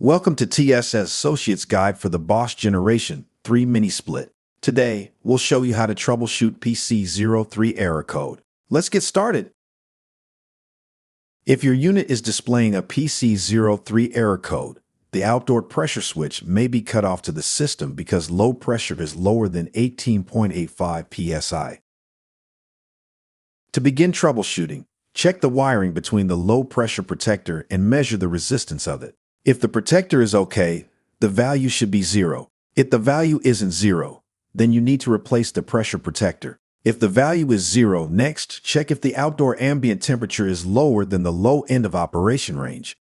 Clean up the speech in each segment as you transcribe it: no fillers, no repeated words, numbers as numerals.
Welcome to TSS Associates Guide for the Bosch Generation 3 Mini Split. Today, we'll show you how to troubleshoot PC03 error code. Let's get started. If your unit is displaying a PC03 error code, the outdoor pressure switch may be cut off to the system because low pressure is lower than 18.85 psi. To begin troubleshooting, check the wiring between the low pressure protector and measure the resistance of it. If the protector is okay, the value should be 0. If the value isn't 0, then you need to replace the pressure protector. If the value is 0, next, check if the outdoor ambient temperature is lower than the low end of operation range.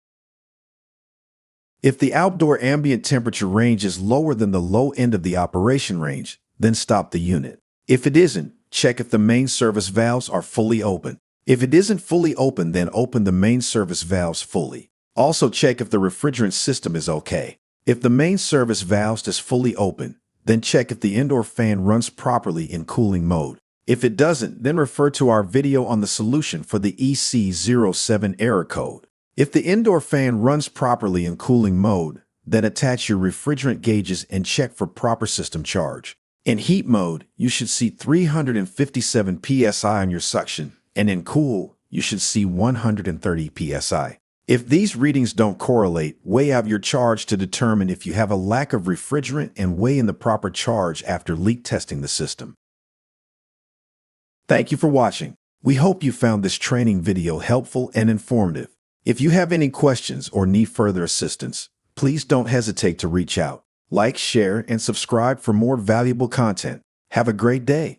If the outdoor ambient temperature range is lower than the low end of the operation range, then stop the unit. If it isn't, check if the main service valves are fully open. If it isn't fully open, then open the main service valves fully. Also check if the refrigerant system is okay. If the main service valve is fully open, then check if the indoor fan runs properly in cooling mode. If it doesn't, then refer to our video on the solution for the EC07 error code. If the indoor fan runs properly in cooling mode, then attach your refrigerant gauges and check for proper system charge. In heat mode, you should see 357 psi on your suction, and in cool, you should see 130 psi. If these readings don't correlate, weigh out your charge to determine if you have a lack of refrigerant and weigh in the proper charge after leak testing the system. Thank you for watching. We hope you found this training video helpful and informative. If you have any questions or need further assistance, please don't hesitate to reach out. Like, share, and subscribe for more valuable content. Have a great day.